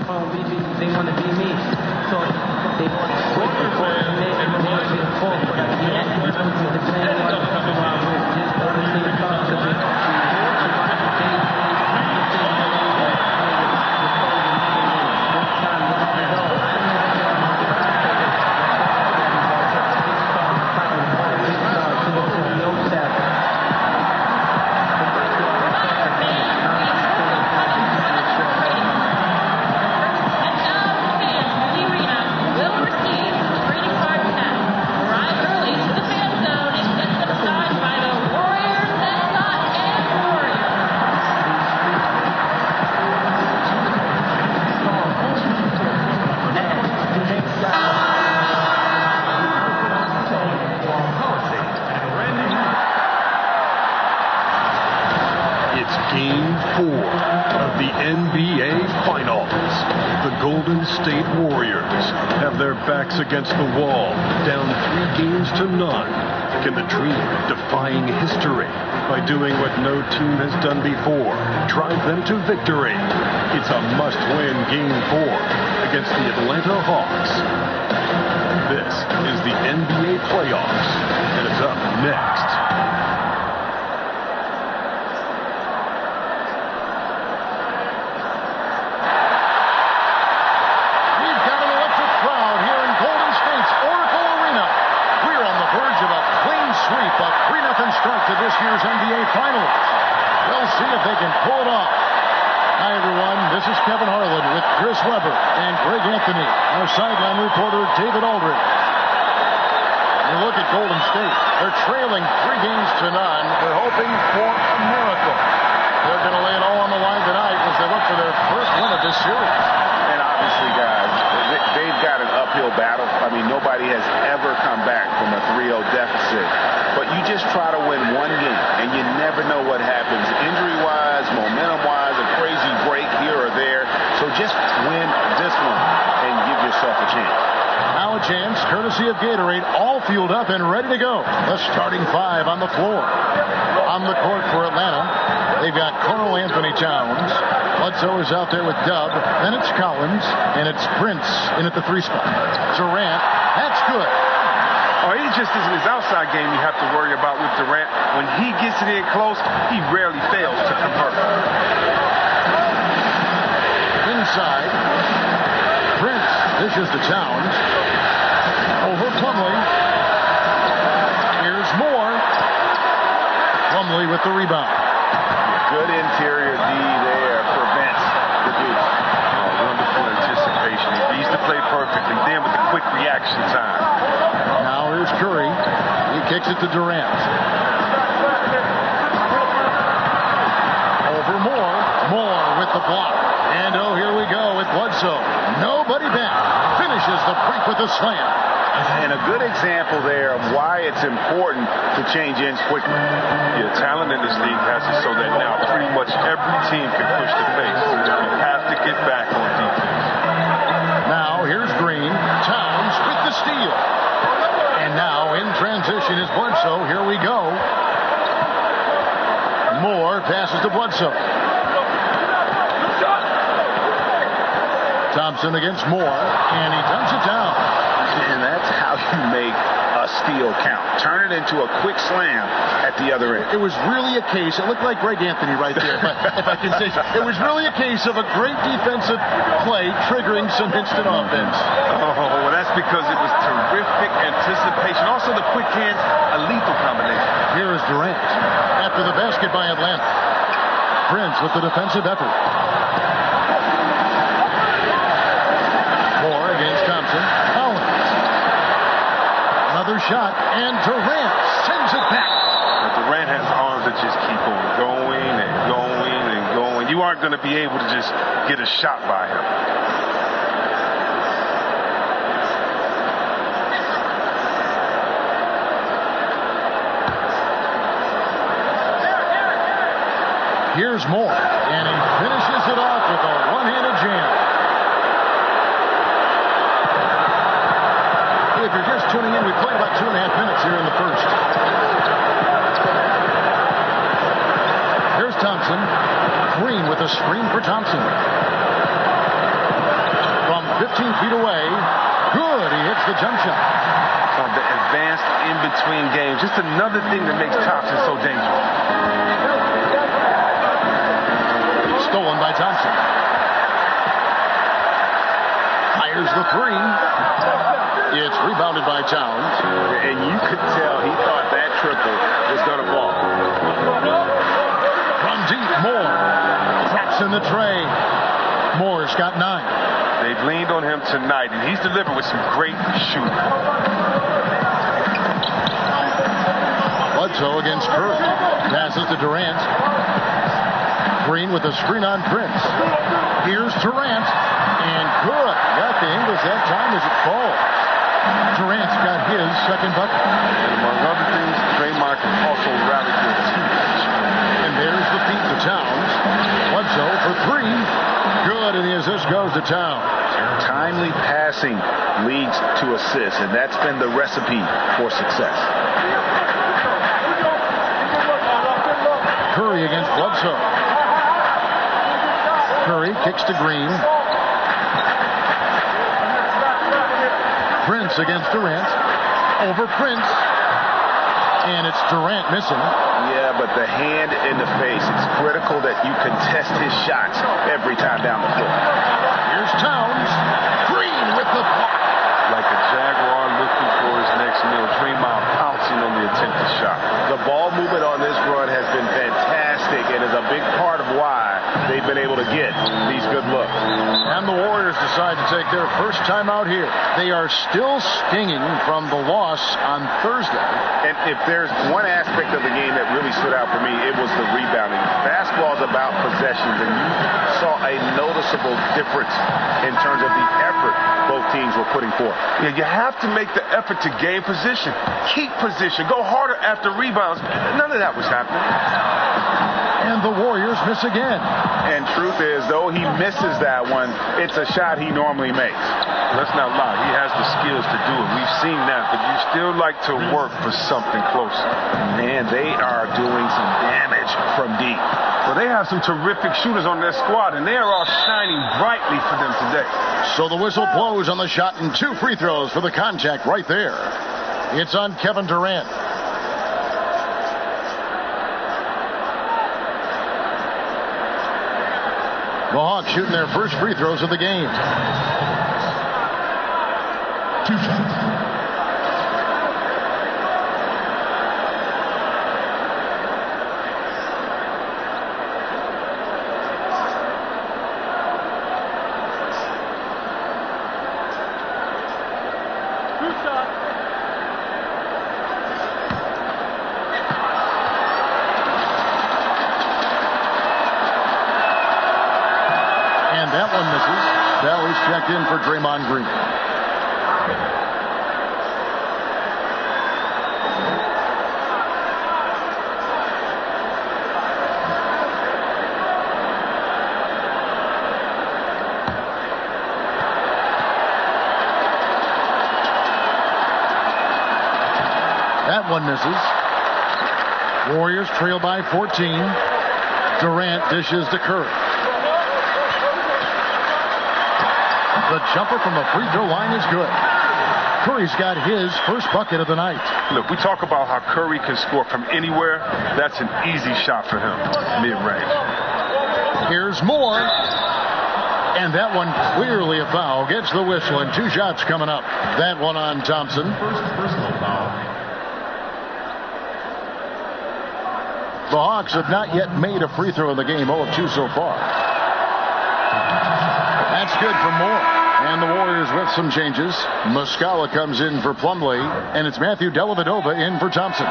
They want to be me. So they want to switch the court and make it more to the court. But at the end, the same one coming around with just honestly Game 4 of the NBA Finals. The Golden State Warriors have their backs against the wall, down 3 games to none. Can the dream of defying history by doing what no team has done before drive them to victory? It's a must-win Game 4 against the Atlanta Hawks. This is the NBA Playoffs, and it's up next. To this year's NBA Finals. We'll see if they can pull it off. Hi, everyone. This is Kevin Harlan with Chris Webber and Greg Anthony, our sideline reporter David Aldridge. You look at Golden State. They're trailing 3 games to none. They're hoping for a miracle. They're going to lay it all on the line tonight as they look for their first win of this series. And obviously, guys, they've got an uphill battle. I mean, nobody has ever come back from a 3-0 deficit. But you just try to win one game, and you never know what happens. Injury-wise, momentum-wise, a crazy break here or there. So just win this one and give yourself a chance. Now a chance, courtesy of Gatorade, all fueled up and ready to go. The starting 5 on the floor. On the court for Atlanta, they've got Karl Anthony Towns. Bledsoe is out there with Dub. Then it's Collins, and it's Prince in at the 3 spot. Durant, that's good. Oh, he just is his outside game you have to worry about with Durant. When he gets it in close, he rarely fails to convert. Inside, Prince dishes to Towns. Over Plumlee. Here's Moore. Plumlee with the rebound. Good interior D there prevents the deuce. Oh, wonderful anticipation. He reads the play perfectly. Then with the quick reaction time. Now here's Curry. He kicks it to Durant. Over Moore. Moore with the block. And oh, here we go with Bledsoe. Nobody back. Finishes the break with a slam. And a good example there of why it's important to change ends quickly. Yeah, talent in this league has it so that now pretty much every team can push the pace. You have to get back on defense. Now here's Green. Towns with the steal. And now in transition is Bledsoe. Here we go. Moore passes to Bledsoe. Thompson against Moore, and he dumps it down. And that's how you make a steal count. Turn it into a quick slam at the other end. It was really a case, it looked like Greg Anthony right there, if I can say so. It was really a case of a great defensive play triggering some instant offense. Oh, well, that's because it was terrific anticipation. Also, the quick hands, a lethal combination. Here is Durant after the basket by Atlanta. Prince with the defensive effort. Moore against Thompson. Collins. Another shot, and Durant sends it back. But Durant has arms that just keep on going and going and going. You aren't going to be able to just get a shot by him. Here's Moore, and he finishes it off with a one-handed jam. If you're just tuning in, we played about 2.5 minutes here in the first. Here's Thompson. Green with a screen for Thompson. 15 feet away. Good. He hits the jump shot. The advanced in-between games. Just another thing that makes Thompson so dangerous. Stolen by Thompson. Fires the three. It's rebounded by Towns. And you could tell he thought that triple was going to fall. From deep, Moore. Drops in the tray. Moore's got 9. They've leaned on him tonight, and he's delivered with some great shooting. Bledsoe against Curry. Passes to Durant. Green with a screen on Prince. Here's Durant. And good. Got the English that time as it falls. Durant's got his second bucket. Among other things, Draymond can also rally to a team. And there's the feed to Towns. Bledsoe for 3. Good, and the assist goes to Towns. Timely passing leads to assists, and that's been the recipe for success. Curry against Bledsoe. Curry kicks to Green. Prince against Durant. Over Prince. And it's Durant missing. Yeah, but the hand in the face. It's critical that you contest his shots every time down the floor. Here's Towns. Green with the block. Like a Jaguar looking for his next meal. Draymond pouncing on the attempted shot. The ball movement on this run has been fantastic and is a big part of why they've been able to get these good looks. And the Warriors decide to take their first time out here. They are still stinging from the loss on Thursday. And if there's one aspect of the game that really stood out for me, it was the rebounding. Basketball is about possessions, and you saw a noticeable difference in terms of the effort both teams were putting forth. Yeah, you have to make the effort to gain position. Keep position. Go harder after rebounds. None of that was happening. And the Warriors miss again. And truth is, though he misses that one, it's a shot he normally makes. Let's not lie. He has the skills to do it. We've seen that, but you still like to work for something closer. Man, they are doing some damage from deep. Well, they have some terrific shooters on their squad, and they are all shining brightly for them today. So the whistle blows on the shot and 2 free throws for the contact right there. It's on Kevin Durant. The Hawks shooting their first free throws of the game. 2 shots. That one misses. Valley's checked in for Draymond Green. That one misses. Warriors trail by 14. Durant dishes to Curry. The jumper from the free throw line is good. Curry's got his first bucket of the night. Look, we talk about how Curry can score from anywhere. That's an easy shot for him, mid-range. Here's Moore. And that one clearly a foul. Gets the whistle, and 2 shots coming up. That one on Thompson. Personal foul. The Hawks have not yet made a free throw in the game. 0 of 2 so far. That's good for Moore. And the Warriors with some changes. Muscala comes in for Plumlee, and it's Matthew Dellavedova in for Thompson.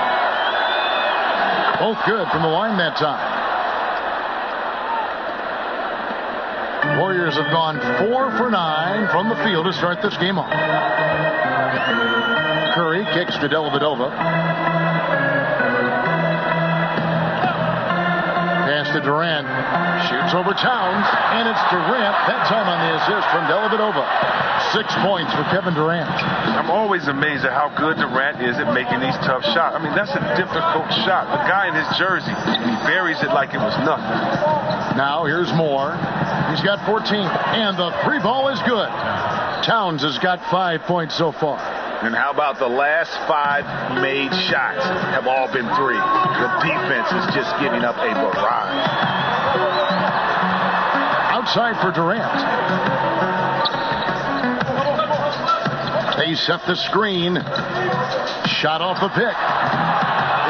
Both good from the line that time. Warriors have gone 4 for 9 from the field to start this game off. Curry kicks to Dellavedova. Pass to Durant. Shoots over Towns, and it's Durant, that time on the assist from Dellavedova. 6 points for Kevin Durant. I'm always amazed at how good Durant is at making these tough shots. I mean, that's a difficult shot. The guy in his jersey, and he buries it like it was nothing. Now here's Moore. He's got 14. And the three ball is good. Towns has got 5 points so far. And how about the last 5 made shots have all been 3. The defense is just giving up a barrage. Outside for Durant. They set the screen. Shot off the pick.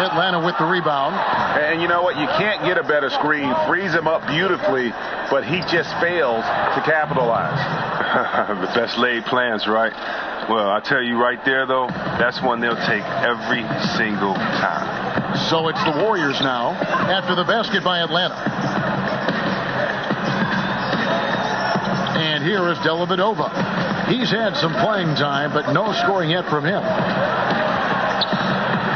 Atlanta with the rebound. And you know what? You can't get a better screen. Frees him up beautifully, but he just fails to capitalize. The best laid plans, right? Well, I tell you right there, though, that's one they'll take every single time. So it's the Warriors now after the basket by Atlanta. And here is Dellavedova. He's had some playing time, but no scoring yet from him.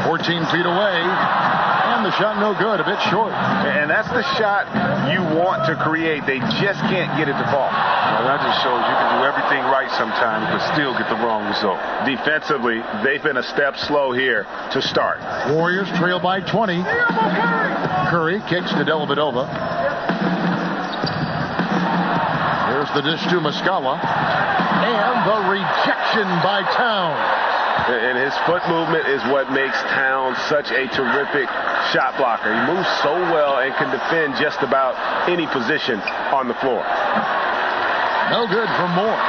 14 feet away, and the shot no good, a bit short. And that's the shot you want to create. They just can't get it to fall. Well, that just shows you can do everything right sometimes, but still get the wrong result. Defensively, they've been a step slow here to start. Warriors trail by 20. Curry kicks to Dellavedova. Here's the dish to Muscala. And the rejection by Towns. And his foot movement is what makes Towns such a terrific shot blocker. He moves so well and can defend just about any position on the floor. No good for Moore.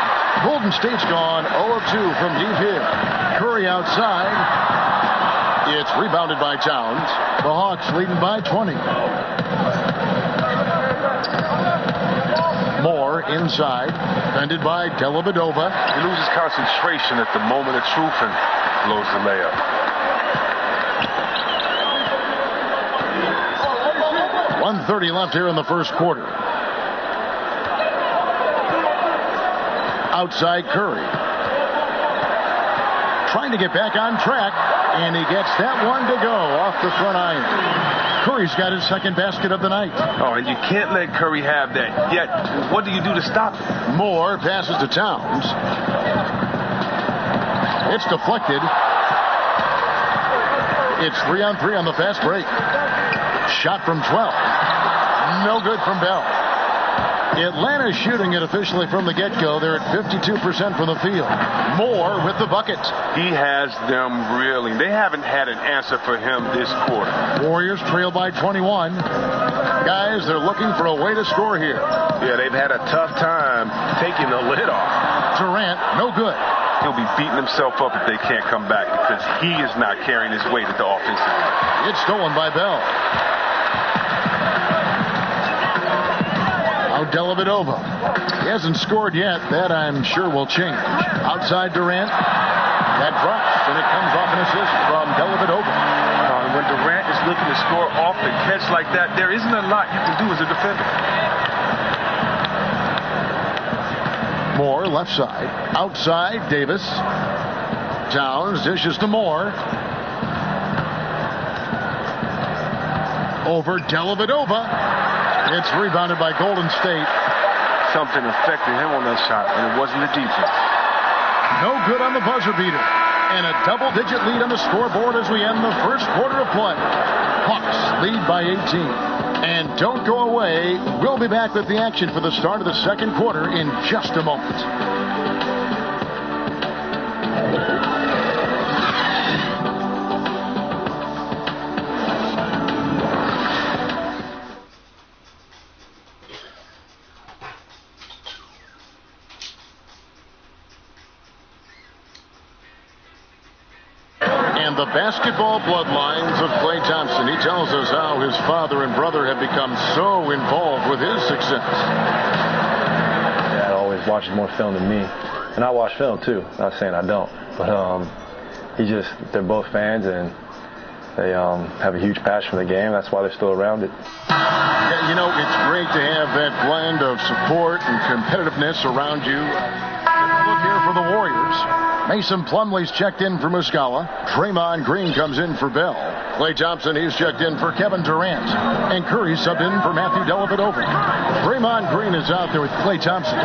Golden State's gone 0 of 2 from deep here. Curry outside. It's rebounded by Towns. The Hawks leading by 20. Moore inside. Defended by Dellavedova. He loses concentration at the moment of truth and blows the layup. .130 left here in the first quarter. Outside Curry. Trying to get back on track, and he gets that one to go off the front iron. Curry's got his second basket of the night. Oh, and you can't let Curry have that. Yet, what do you do to stop it? Moore passes to Towns. It's deflected. It's 3-on-3 on the fast break. Shot from 12. No good from Bell. Atlanta's shooting it officially from the get-go. They're at 52% from the field. Moore with the bucket. He has them reeling. They haven't had an answer for him this quarter. Warriors trail by 21. Guys, they're looking for a way to score here. Yeah, they've had a tough time taking the lid off. Durant, no good. He'll be beating himself up if they can't come back because he is not carrying his weight at the offensive end. It's stolen by Bell. Now Dellavedova. He hasn't scored yet. That, I'm sure, will change. Outside Durant. That drops, and it comes off an assist from Dellavedova. When Durant is looking to score off the catch like that, there isn't a lot you can do as a defender. Moore, left side. Outside, Davis. Towns dishes to Moore. Over Dellavedova. It's rebounded by Golden State. Something affected him on that shot, and it wasn't the defense. No good on the buzzer beater. And a double-digit lead on the scoreboard as we end the first quarter of play. Hawks lead by 18. And don't go away. We'll be back with the action for the start of the second quarter in just a moment. The basketball bloodlines of Klay Thompson. He tells us how his father and brother have become so involved with his success. Dad always watches more film than me. And I watch film too. Not saying I don't. But they're both fans and they have a huge passion for the game. That's why they're still around it. Yeah, you know, it's great to have that blend of support and competitiveness around you. Look here for the Warriors. Mason Plumlee's checked in for Muscala. Draymond Green comes in for Bell. Klay Thompson, he's checked in for Kevin Durant. And Curry subbed in for Matthew Dellavedova. Draymond Green is out there with Klay Thompson.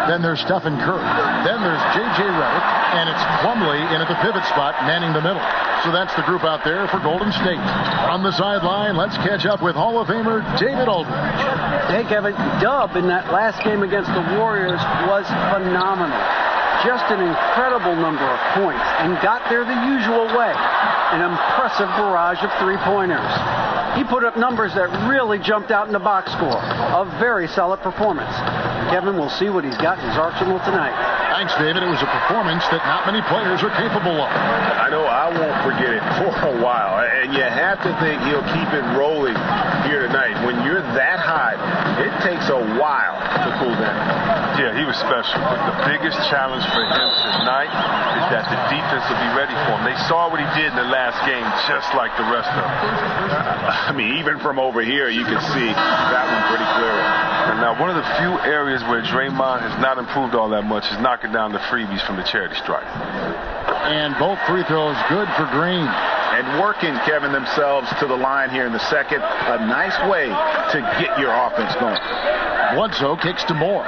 Then there's Stephen Curry. Then there's J.J. Redick. And it's Plumlee in at the pivot spot, manning the middle. So that's the group out there for Golden State. On the sideline, let's catch up with Hall of Famer David Aldridge. Hey, Kevin, Dub in that last game against the Warriors was phenomenal. Just an incredible number of points and got there the usual way. An impressive barrage of three-pointers. He put up numbers that really jumped out in the box score. A very solid performance. Kevin will see what he's got in his arsenal tonight. Thanks, David. It was a performance that not many players are capable of. I know I won't forget it for a while. And you have to think he'll keep it rolling here tonight. When you're that high, it takes a while to cool down. Yeah, he was special. But the biggest challenge for him tonight is that the defense will be ready for him. They saw what he did in the last game, just like the rest of them. I mean, even from over here, you can see that one pretty clearly. And now, one of the few areas where Draymond has not improved all that much is knocking down the freebies from the charity stripe. And both free throws good for Green. And working, Kevin, themselves to the line here in the second. A nice way to get your offense going. Bledsoe kicks to Moore.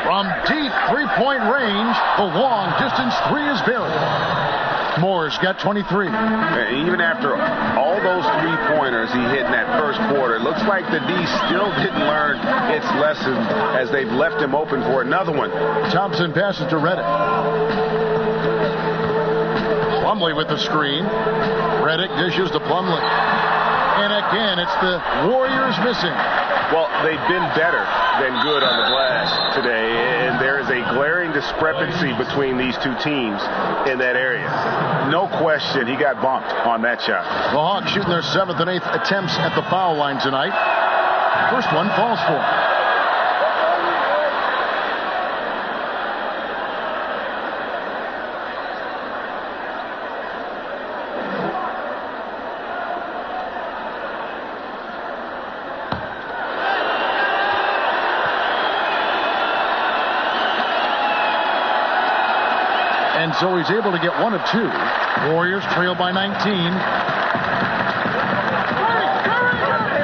From deep three-point range, the long distance three is buried. Moore's got 23. Even after all those three-pointers he hit in that first quarter, it looks like the D still didn't learn its lesson as they've left him open for another one. Thompson passes to Reddick. Plumlee with the screen. Reddick dishes to Plumlee. And again, it's the Warriors missing. Well, they've been better than good on the glass today, and there is a glaring discrepancy between these two teams in that area. No question, he got bumped on that shot. The Hawks shooting their 7th and 8th attempts at the foul line tonight. First one falls for him. And so he's able to get one of two. Warriors trail by 19.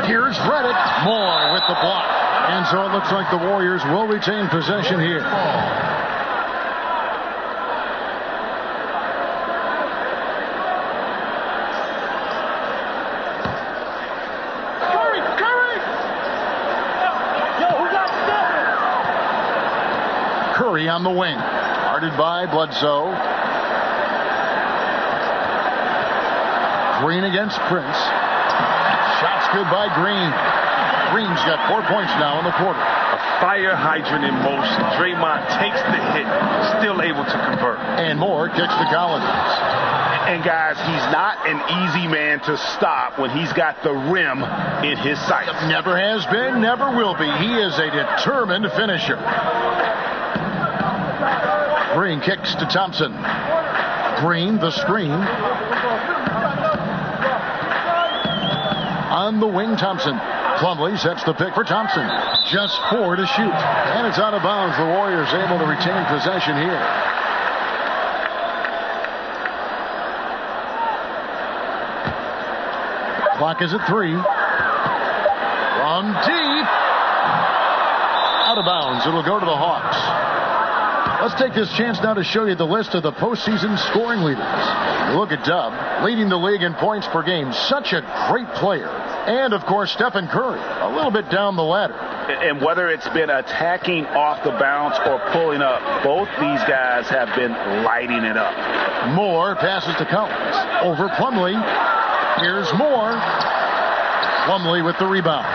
Here's Reddick. Moore with the block. And so it looks like the Warriors will retain possession here. Curry on the wing. Guarded by Bledsoe. Green against Prince. Shots good by Green. Green's got 4 points now in the quarter. A fire hydrant in motion. Draymond takes the hit, still able to convert. And Moore kicks to Collins. And guys, he's not an easy man to stop when he's got the rim in his sights. Never has been, never will be. He is a determined finisher. Green kicks to Thompson. Green, the screen. On the wing, Thompson. Plumlee sets the pick for Thompson. Just 4 to shoot. And it's out of bounds. The Warriors able to retain possession here. Clock is at 3. From deep. Out of bounds. It'll go to the Hawks. Let's take this chance now to show you the list of the postseason scoring leaders. Look at Dub, leading the league in points per game. Such a great player. And, of course, Stephen Curry, a little bit down the ladder. And whether it's been attacking off the bounce or pulling up, both these guys have been lighting it up. Moore passes to Collins. Over Plumlee. Here's Moore. Plumlee with the rebound.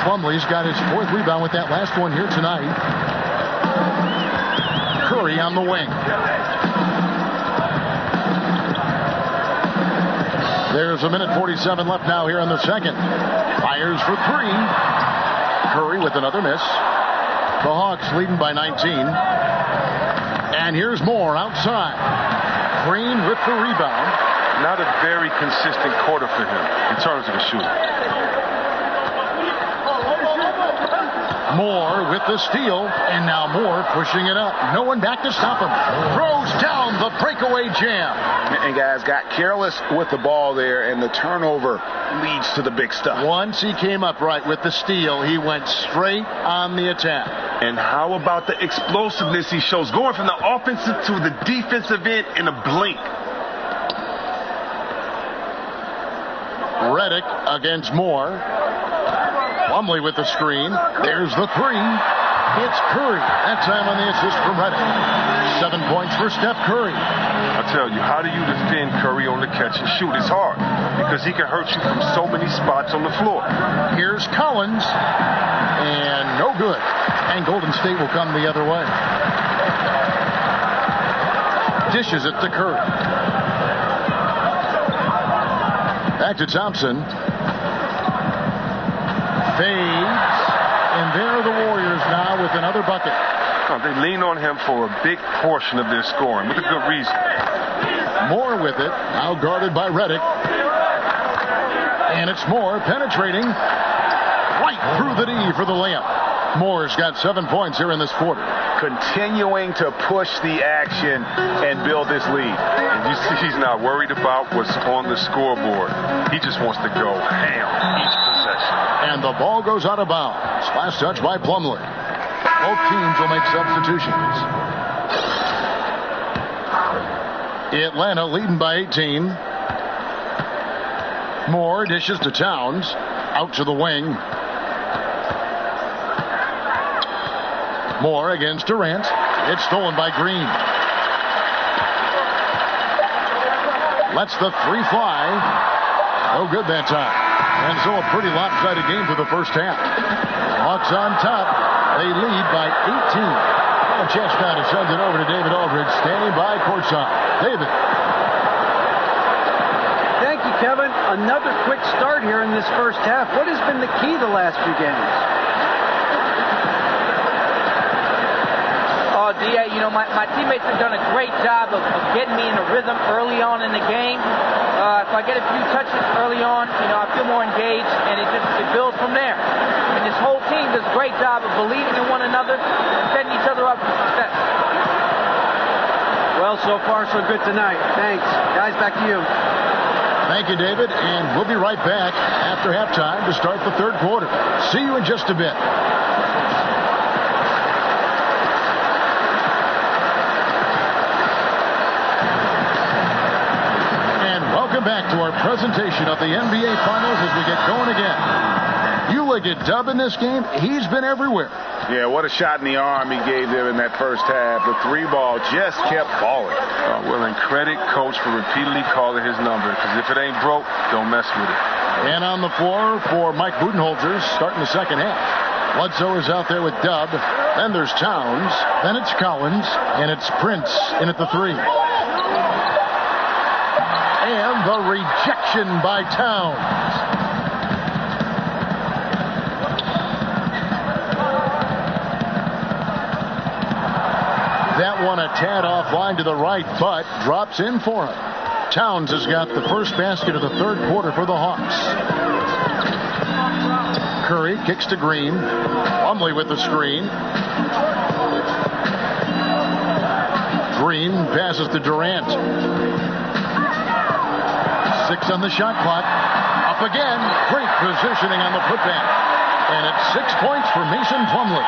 Plumlee's got his 4th rebound with that last one here tonight. Curry on the wing. There's a minute 47 left now here in the second. Fires for 3. Curry with another miss. The Hawks leading by 19. And here's Moore outside. Green with the rebound. Not a very consistent quarter for him in terms of the shooting. Moore with the steal, and now Moore pushing it up. No one back to stop him. Throws down the breakaway jam. And guys got careless with the ball there, and the turnover leads to the big stuff. Once he came up right with the steal, he went straight on the attack. And how about the explosiveness he shows, going from the offensive to the defensive end in a blink? Reddick against Moore. Plumlee with the screen. There's the three. It's Curry. That time on the assist from Reddick. 7 points for Steph Curry. I tell you, how do you defend Curry on the catch and shoot? It's hard because he can hurt you from so many spots on the floor. Here's Collins. And no good. And Golden State will come the other way. Dishes it to Curry. Back to Thompson. Fades. And there are the Warriors now with another bucket. Oh, they lean on him for a big portion of their scoring with a good reason. Moore with it. Now guarded by Reddick. And it's Moore penetrating right through the D for the layup. Moore's got 7 points here in this quarter. Continuing to push the action and build this lead. And you see he's not worried about what's on the scoreboard. He just wants to go ham each possession. And the ball goes out of bounds. Last touch by Plumlee. Both teams will make substitutions. Atlanta leading by 18. Moore dishes to Towns. Out to the wing. Moore against Durant. It's stolen by Green. Lets the three fly. No good that time. And so a pretty lopsided game for the first half. Hawks on top. They lead by 18. A chance now to send it over to David Aldridge, standing by courtside. David. Thank you, Kevin. Another quick start here in this first half. What has been the key the last few games? D.A., you know, my teammates have done a great job of getting me in a rhythm early on in the game. If I get a few touches early on, you know, I feel more engaged, and it builds from there. And this whole team does a great job of believing in one another and setting each other up for success. Well, so far so good tonight. Thanks. Guys, back to you. Thank you, David, and we'll be right back after halftime to start the third quarter. See you in just a bit. Welcome back to our presentation of the NBA Finals as we get going again. Ulick at Dub in this game. He's been everywhere. Yeah, what a shot in the arm he gave them in that first half. The three ball just kept falling. Well, and credit coach for repeatedly calling his number, because if it ain't broke, don't mess with it. And on the floor for Mike Budenholzer starting the second half. Bledsoe is out there with Dub. Then there's Towns. Then it's Collins. And it's Prince in at the three. And the rejection by Towns. That one a tad offline to the right, but drops in for him. Towns has got the first basket of the third quarter for the Hawks. Curry kicks to Green. Plumlee with the screen. Green passes to Durant. 6 on the shot clock. Up again. Great positioning on the putback. And it's 6 points for Mason Plumlee.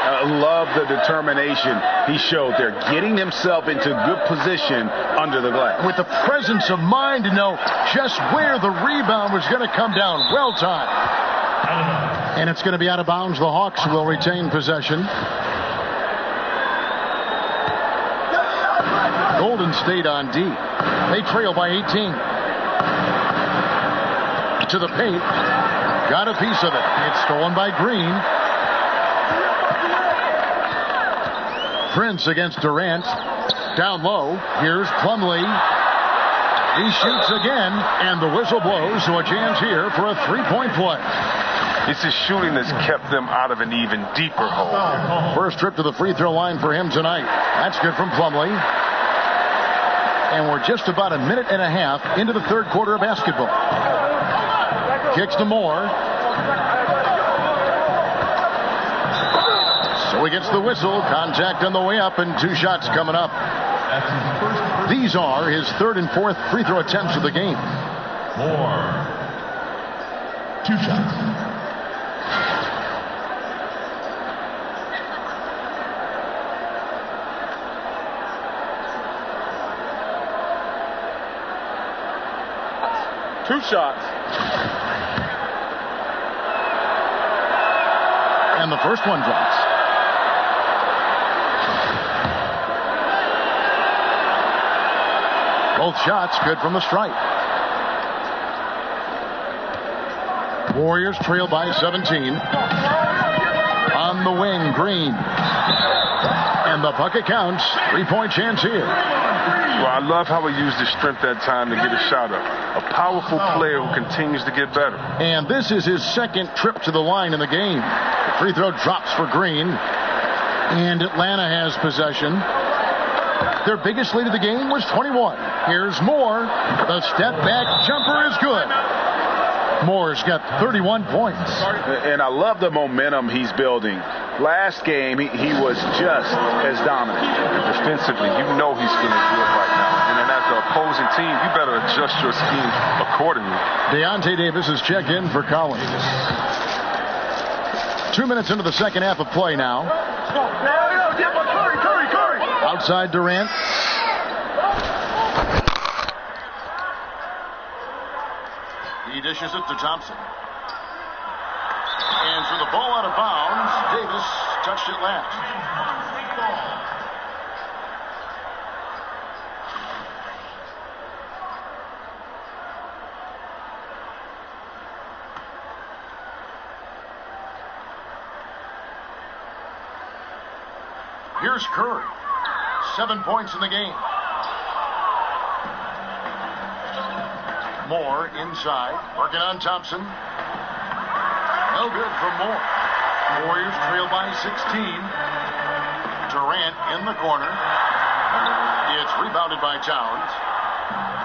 I love the determination he showed there, getting himself into good position under the glass. With the presence of mind to know just where the rebound was going to come down. Well timed. And it's going to be out of bounds. The Hawks will retain possession. Golden State on D. They trail by 18. To the paint. Got a piece of it. It's stolen by Green. Prince against Durant. Down low. Here's Plumlee. He shoots again, and the whistle blows, so a chance here for a three-point play. It's his shooting that's kept them out of an even deeper hole. First trip to the free throw line for him tonight. That's good from Plumlee. And we're just about a minute and a half into the third quarter of basketball. Kicks to Moore. So he gets the whistle. Contact on the way up, and 2 shots coming up. These are his third and fourth free throw attempts of the game. Moore. 2 shots. Two shots. And the first one drops. Both shots good from the stripe. Warriors trail by 17. On the wing, Green. And the bucket counts. 3-point chance here. Well, I love how he used his strength that time to get a shot up. A powerful player who continues to get better. And this is his second trip to the line in the game. The free throw drops for Green. And Atlanta has possession. Their biggest lead of the game was 21. Here's Moore. The step back jumper is good. Moore's got 31 points. And I love the momentum he's building. Last game, he was just as dominant. Defensively, you know he's feeling good right now. And then as the opposing team, you better adjust your scheme accordingly. Deontay Davis is checked in for Collins. 2 minutes into the second half of play now. Outside Durant. He dishes it to Thompson. And for the ball out of bounds, Davis touched it last. Here's Curry. 7 points in the game. Moore inside, working on Thompson. No good for Moore. Warriors trail by 16. Durant in the corner. It's rebounded by Towns.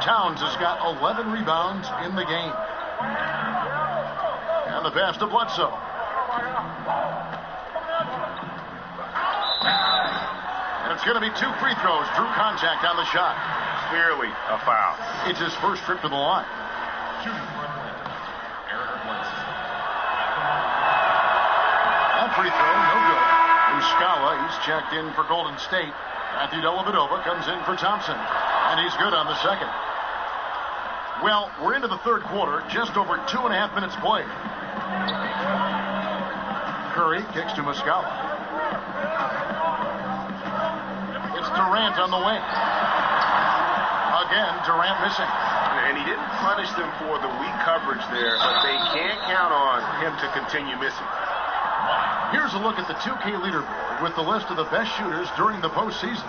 Towns has got 11 rebounds in the game. And the pass to Bledsoe. And it's going to be 2 free throws. Drew contact on the shot. Clearly a foul. It's his first trip to the line. That free throw, no good. Muscala, he's checked in for Golden State. Matthew Dellavedova comes in for Thompson. And he's good on the second. Well, we're into the third quarter. Just over 2.5 minutes played. Curry kicks to Muscala. It's Durant on the wing. Again, Durant missing. And he didn't punish them for the weak coverage there, but they can't count on him to continue missing. Here's a look at the 2K leaderboard with the list of the best shooters during the postseason.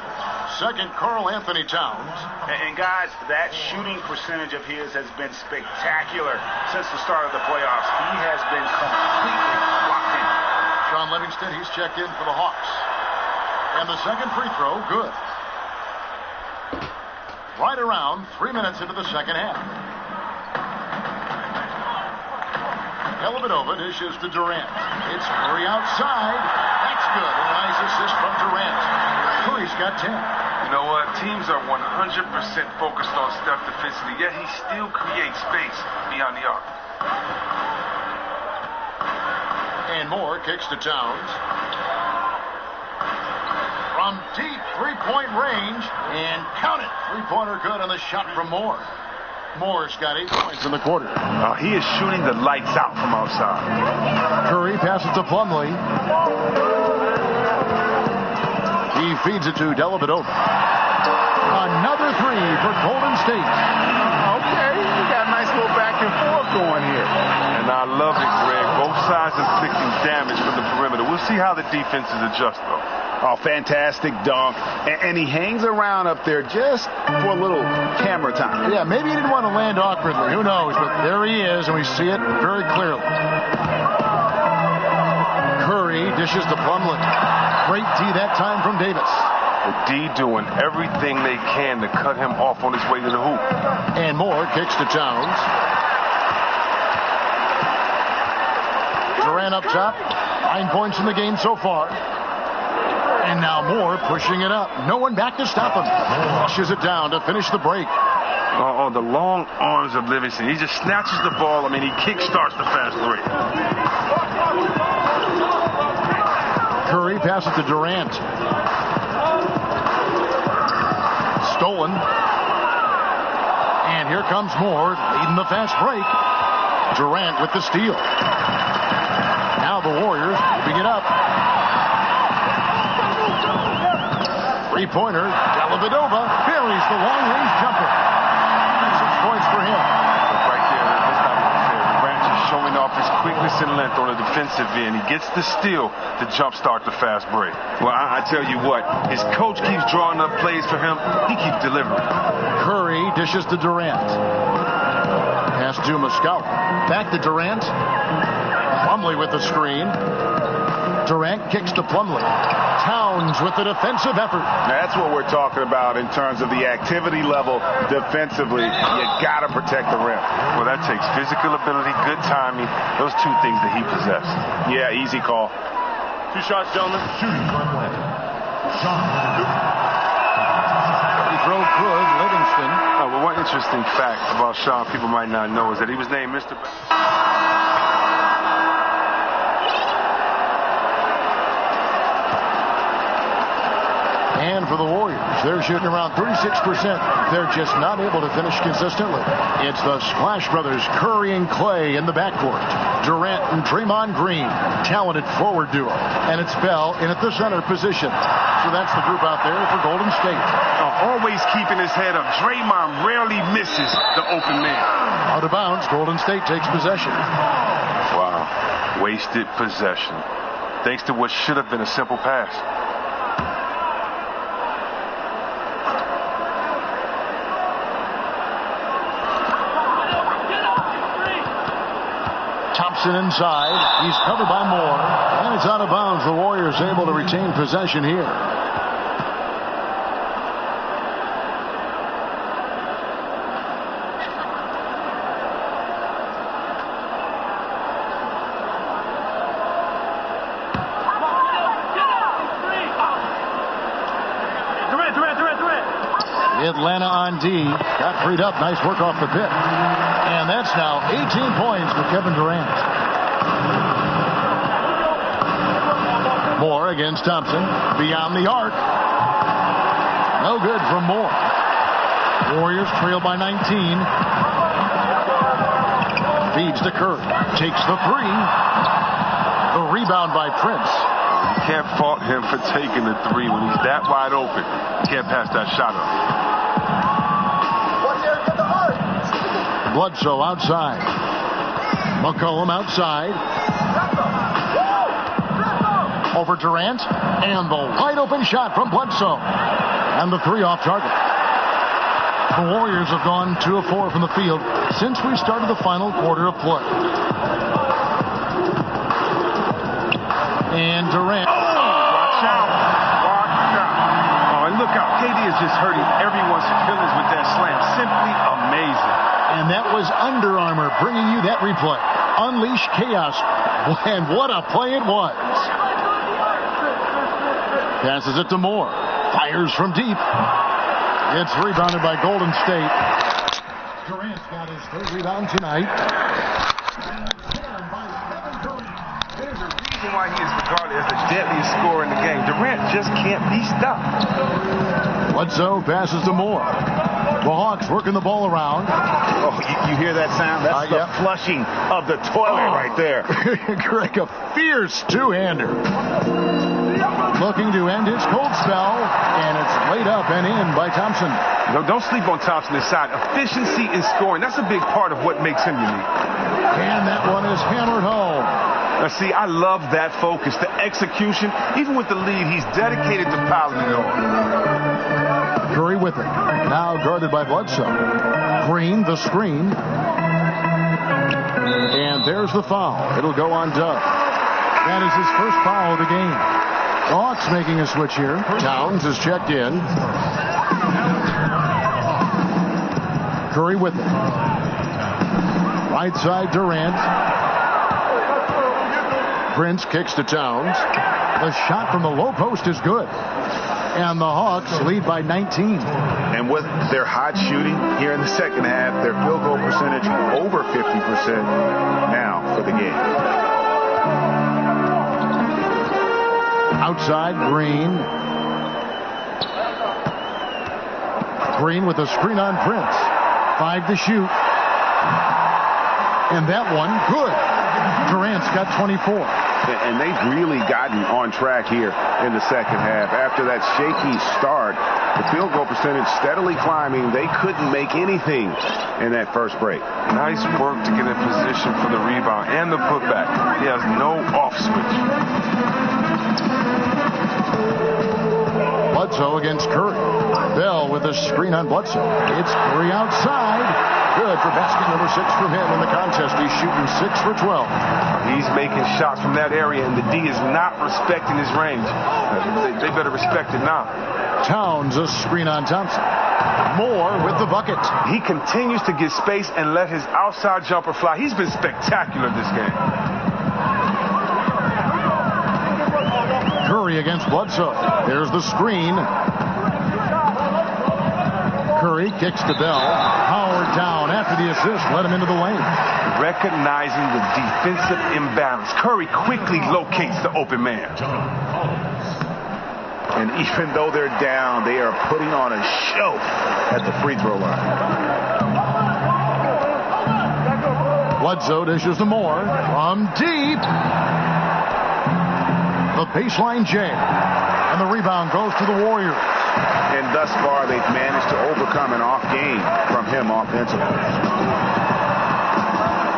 Second, Karl Anthony Towns. And guys, that shooting percentage of his has been spectacular since the start of the playoffs. He has been completely locked in. Sean Livingston, he's checked in for the Hawks. And the second free throw, good. Right around 3 minutes into the second half. Dellavedova dishes to Durant. It's Curry outside. That's good. A nice assist from Durant. Curry's got 10. You know what? Teams are 100% focused on Steph defensively, yet he still creates space beyond the arc. And Moore kicks to Towns. From deep three-point range, and count it. Three-pointer good on the shot from Moore. Moore's got 8 points in the quarter. He is shooting the lights out from outside. Curry passes to Plumlee. He feeds it to Dellavedova. Another three for Golden State. Okay, you got a nice little back and forth going here. And I love it, Greg. Both sides inflicting damage from the perimeter. We'll see how the defenses adjust, though. Oh, fantastic dunk. And he hangs around up there just for a little camera time. Yeah, maybe he didn't want to land awkwardly. Who knows? But there he is, and we see it very clearly. Curry dishes to Plumlee. Great D that time from Davis. The D doing everything they can to cut him off on his way to the hoop. And Moore kicks to Towns. Durant up top. 9 points in the game so far. And now Moore pushing it up. No one back to stop him. Flushes it down to finish the break. Oh, the long arms of Livingston. He just snatches the ball. I mean, he kickstarts the fast break. Curry passes to Durant. Stolen. And here comes Moore leading the fast break. Durant with the steal. Now the Warriors moving it up. Three-pointer. Dellavedova buries the long-range jumper. 6 points for him. Right there, that's not even fair. Durant just showing off his quickness and length on the defensive end. He gets the steal to jumpstart the fast break. Well, I tell you what, his coach keeps drawing up plays for him. He keeps delivering. Curry dishes to Durant. Pass to Moscow. Back to Durant. Plumlee with the screen. Durant kicks to Plumlee. Towns with the defensive effort. That's what we're talking about in terms of the activity level defensively. You got to protect the rim. Well, that takes physical ability, good timing, those two things that he possessed. Yeah, easy call. 2 shots, gentlemen. Shooting for Atlanta. Sean. He drove good, Livingston. Well, one interesting fact about Sean people might not know is that he was named Mr. And for the Warriors, they're shooting around 36%. They're just not able to finish consistently. It's the Splash Brothers, Curry and Clay in the backcourt. Durant and Draymond Green, talented forward duo. And it's Bell in at the center position. So that's the group out there for Golden State. Always keeping his head up. Draymond rarely misses the open man. Out of bounds, Golden State takes possession. Wow. Wasted possession. Thanks to what should have been a simple pass. Thompson inside. He's covered by Moore. And it's out of bounds. The Warriors able to retain possession here. Atlanta on D. Got freed up. Nice work off the pick. And that's now 18 points for Kevin Durant. Moore against Thompson. Beyond the arc. No good from Moore. Warriors trail by 19. Feeds to Curry. Takes the three. The rebound by Prince. You can't fault him for taking the three when he's that wide open. You can't pass that shot up. Bledsoe outside. McCollum outside. Over Durant. And the wide open shot from Bledsoe. And the three off target. The Warriors have gone 2 of 4 from the field since we started the final quarter of play. And Durant. Watch out. Watch out. Oh, and look out. KD is just hurting everyone's feelings with that slam. Simply amazing. And that was Under Armour bringing you that replay. Unleash chaos. And what a play it was. Passes it to Moore. Fires from deep. It's rebounded by Golden State. Durant's got his third rebound tonight. There's a reason why he is regarded as the deadliest scorer in the game. Durant just can't be stopped. Bledsoe passes to Moore. The Hawks working the ball around. Oh, you hear that sound? That's the flushing of the toilet right there. Greg, a fierce two-hander. Looking to end his cold spell, and it's laid up and in by Thompson. No, don't sleep on Thompson inside. Efficiency in scoring, that's a big part of what makes him unique. And that one is hammered home. Now, see, I love that focus, the execution. Even with the lead, he's dedicated to piling it on. Curry with it. Now guarded by Bledsoe. Green, the screen. And there's the foul. It'll go on Dove. That is his first foul of the game. The Hawks making a switch here. Towns is checked in. Curry with it. Right side Durant. Prince kicks to Towns. The shot from the low post is good. And the Hawks lead by 19. And with their hot shooting here in the second half, their field goal percentage over 50% now for the game. Outside, Green. Green with a screen on Prince. 5 to shoot. And that one, good. Durant's got 24. And they've really gotten on track here in the second half. After that shaky start, the field goal percentage steadily climbing. They couldn't make anything in that first break. Nice work to get in position for the rebound and the putback. He has no off switch. Bledsoe against Curry. Bell with a screen on Bledsoe. It's Curry outside. Good for basket number 6 from him in the contest. He's shooting 6 for 12. He's making shots from that area, and the D is not respecting his range. They better respect it now. Towns a screen on Thompson. Moore with the bucket. He continues to get space and let his outside jumper fly. He's been spectacular this game. Curry against Bledsoe. There's the screen. Curry kicks to Bell. Howard down after the assist. Let him into the lane. Recognizing the defensive imbalance, Curry quickly locates the open man. And even though they're down, they are putting on a show at the free throw line. Bledsoe dishes to Moore from deep. The baseline J. And the rebound goes to the Warriors. And thus far, they've managed to overcome an off game from him offensively.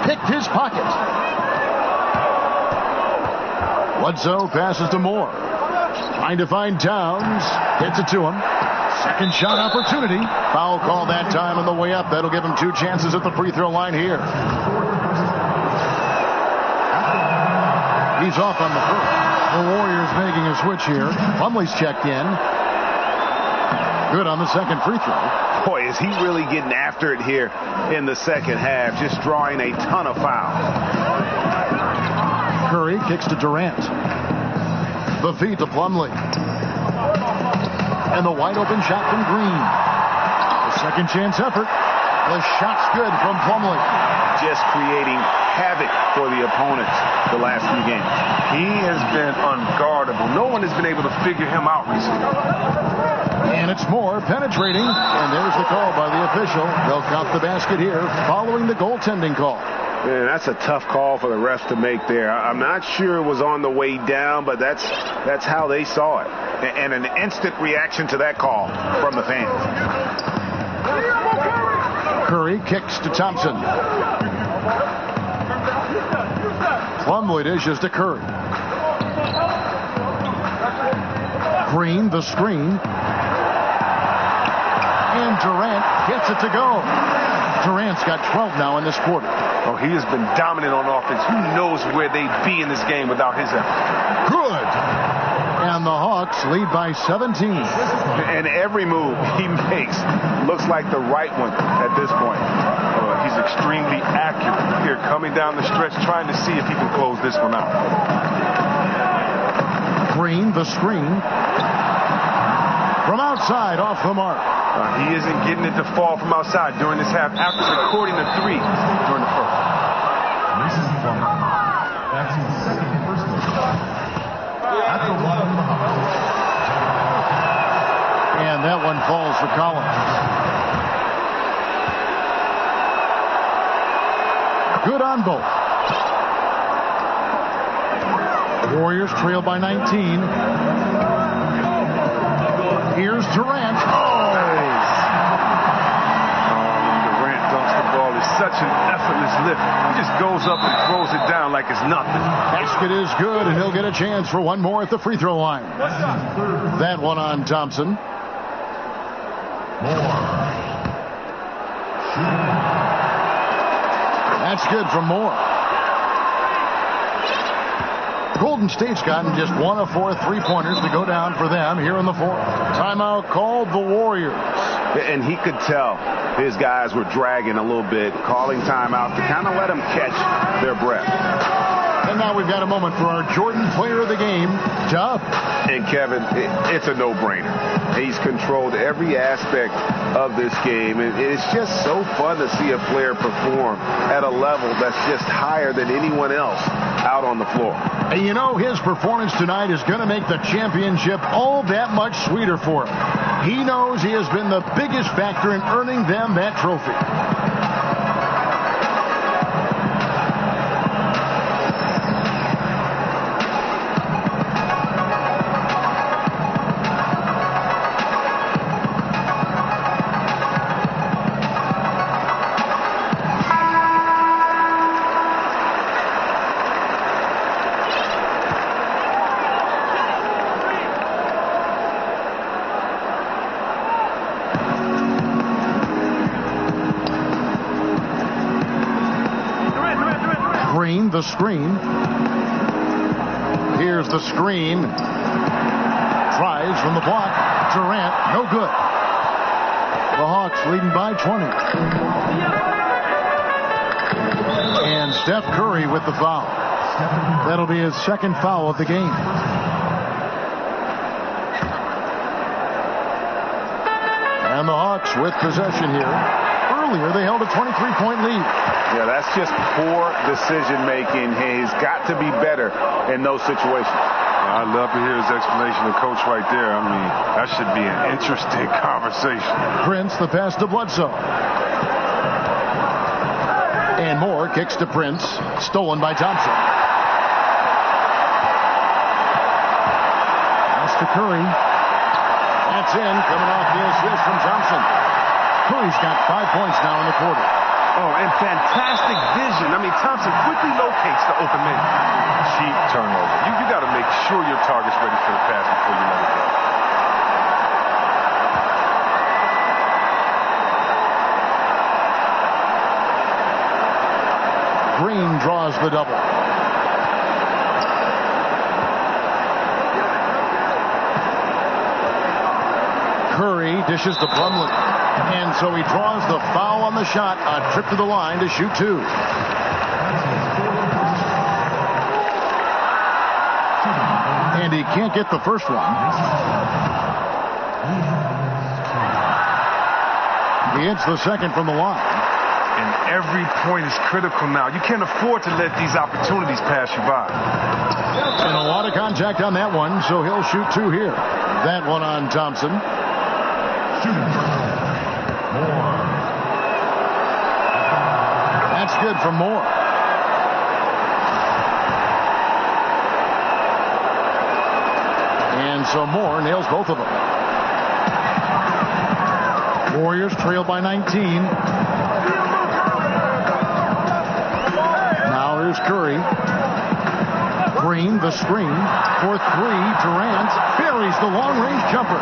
Picked his pocket. Bledsoe passes to Moore. Trying to find Towns. Hits it to him. Second shot opportunity. Foul call that time on the way up. That'll give him 2 chances at the free throw line here. He's off on the first. The Warriors making a switch here. Plumlee's checked in. Good on the second free throw. Boy, is he really getting after it here in the second half, just drawing a ton of fouls. Curry kicks to Durant. The feed to Plumlee. And the wide open shot from Green. The second chance effort. The shot's good from Plumlee. Just creating havoc for the opponents the last few games. He has been unguardable. No one has been able to figure him out recently. And it's Moore penetrating. And there's the call by the official. They'll count the basket here following the goaltending call. Man, that's a tough call for the refs to make there. I'm not sure it was on the way down, but that's how they saw it. And an instant reaction to that call from the fans. Curry kicks to Thompson. Plumlee dishes to Curry. Green, the screen. And Durant gets it to go. Durant's got 12 now in this quarter. Oh, he has been dominant on offense. Who knows where they'd be in this game without his effort? Good. And the Hawks lead by 17. And every move he makes looks like the right one at this point. He's extremely accurate here, coming down the stretch, trying to see if he can close this one out. Green, the screen. From outside, off the mark. He isn't getting it to fall from outside during this half after recording the 3 during the first. This is that's his second personal shot. At the line of the Hawks. And that one falls for Collins. Good on both. Warriors trail by 19. Here's Durant. Durant dunks the ball. It's such an effortless lift. He just goes up and throws it down like it's nothing. Basket is good, and he'll get a chance for one more at the free throw line. That one on Thompson. That's good from Moore. Golden State's gotten just 1 of 4 3-pointers to go down for them here in the fourth. Timeout called the Warriors. And he could tell his guys were dragging a little bit, calling timeout to kind of let them catch their breath. And now we've got a moment for our Jordan Player of the Game, Dub. And Kevin, it's a no-brainer. He's controlled every aspect of this game, and it's just so fun to see a player perform at a level that's just higher than anyone else out on the floor. And you know, his performance tonight is going to make the championship all that much sweeter for him. He knows he has been the biggest factor in earning them that trophy. a screen. Here's the screen. Tries from the block. Durant, no good. The Hawks leading by 20. And Steph Curry with the foul. That'll be his second foul of the game. And the Hawks with possession here. Earlier, they held a 23-point lead. Yeah, that's just poor decision-making. He's got to be better in those situations. I'd love to hear his explanation of Coach right there. I mean, that should be an interesting conversation. Prince, the pass to Bledsoe. And Moore kicks to Prince. Stolen by Thompson. Pass to Curry. That's in. Coming off the assist from Thompson. Curry's got 5 points now in the quarter. Oh, and fantastic vision. I mean, Thompson quickly locates the open man. Cheap turnover. You got to make sure your target's ready for the pass before you let it go. Green draws the double. Curry dishes to Plumlee. And so he draws the foul on the shot. A trip to the line to shoot two. And he can't get the first one. He hits the second from the line. And every point is critical now. You can't afford to let these opportunities pass you by. And a lot of contact on that one, so he'll shoot two here. That one on Thompson. That's good for Moore. And so Moore nails both of them. Warriors trail by 19. Now here's Curry. Green, the screen. For three, Durant buries the long-range jumper.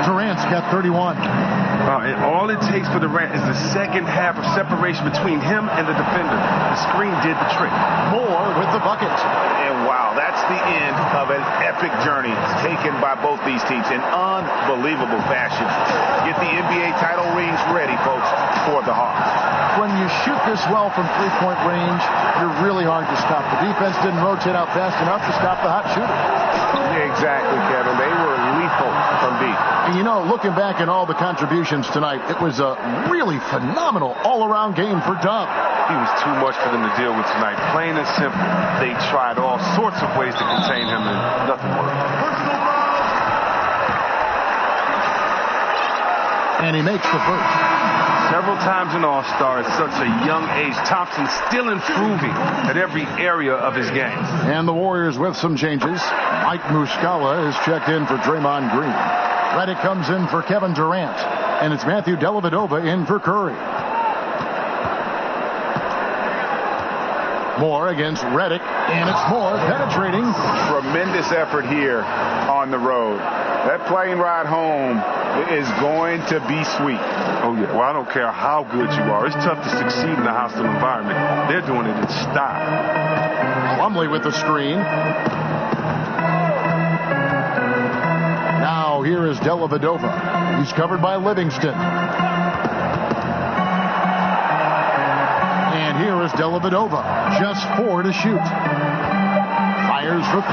Durant's got 31. And all it takes for Durant is the second half of separation between him and the defender. The screen did the trick. Moore with the bucket. And wow, that's the end of an epic journey taken by both these teams in unbelievable fashion. Get the NBA title rings ready, folks, for the Hawks. When you shoot this well from three-point range, you're really hard to stop. The defense didn't rotate out fast enough to stop the hot shooter. Exactly, Kevin. They were lethal from deep. And you know, looking back at all the contributions tonight, it was a really phenomenal all-around game for Dub. He was too much for them to deal with tonight. Plain and simple. They tried all sorts of ways to contain him, and nothing worked. And he makes the first. Several times an All-Star at such a young age. Thompson still improving at every area of his game. And the Warriors with some changes. Mike Muscala is checked in for Draymond Green. Redick comes in for Kevin Durant. And it's Matthew Dellavedova in for Curry. Moore against Redick. And it's Moore penetrating. Tremendous effort here on the road. That plane ride home is going to be sweet. Oh, yeah. Well, I don't care how good you are. It's tough to succeed in a hostile environment. They're doing it in style. Plumlee with the screen. Now here is Dellavedova. He's covered by Livingston. And here is Dellavedova. Just 4 to shoot. Fires for 3.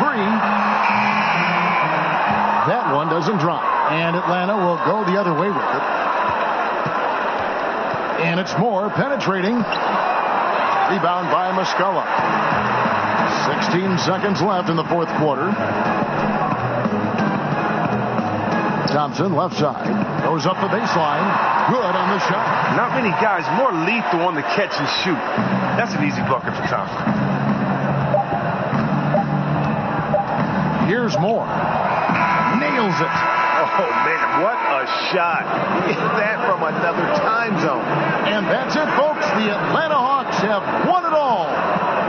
That one doesn't drop. And Atlanta will go the other way with it. And it's Moore penetrating. Rebound by Muscala. 16 seconds left in the fourth quarter. Thompson, left side. Goes up the baseline. Good on the shot. Not many guys more lethal on the catch and shoot. That's an easy bucket for Thompson. Here's Moore. Nails it. Oh, man, what a shot. That from another time zone. And that's it, folks. The Atlanta Hawks have won it all.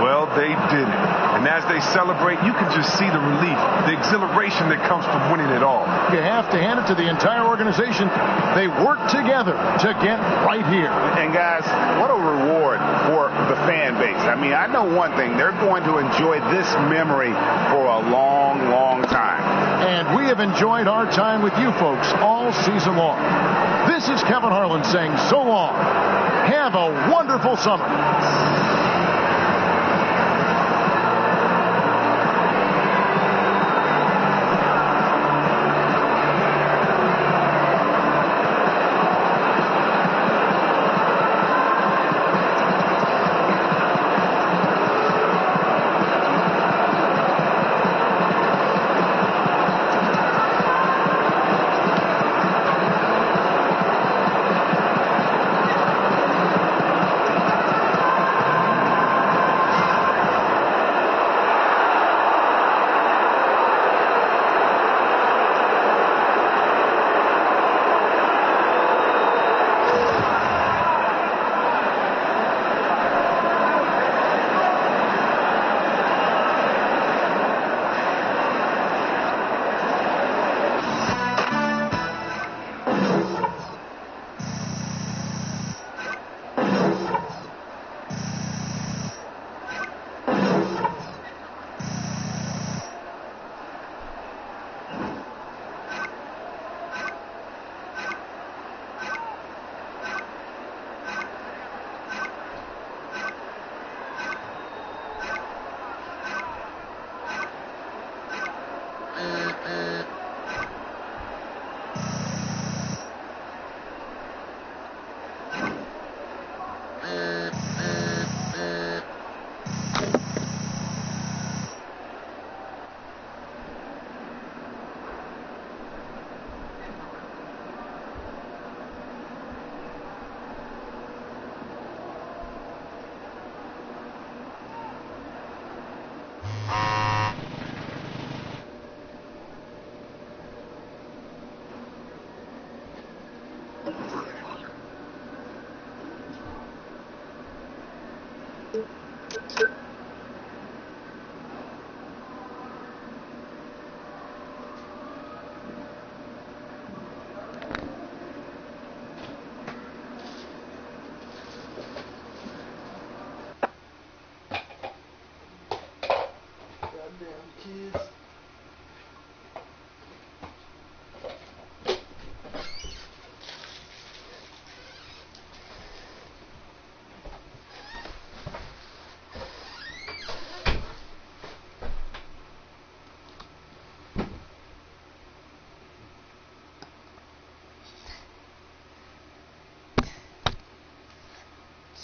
Well, they did it. And And as they celebrate, you can just see the relief, the exhilaration that comes from winning it all. You have to hand it to the entire organization. They work together to get right here. And guys, what a reward for the fan base. I mean, I know one thing. They're going to enjoy this memory for a long, long time. And we have enjoyed our time with you folks all season long. This is Kevin Harlan saying so long. Have a wonderful summer.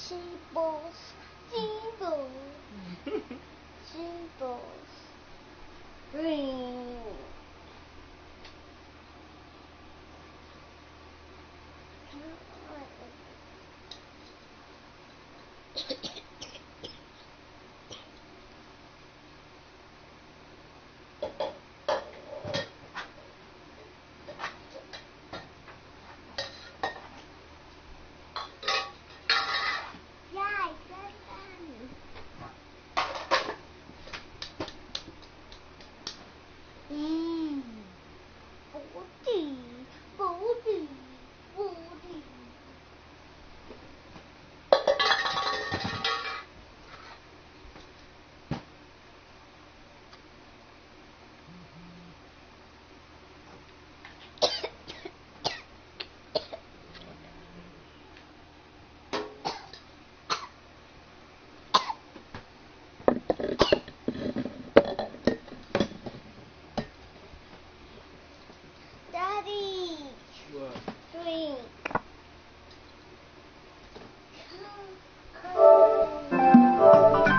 Jingles, jingles, jingles.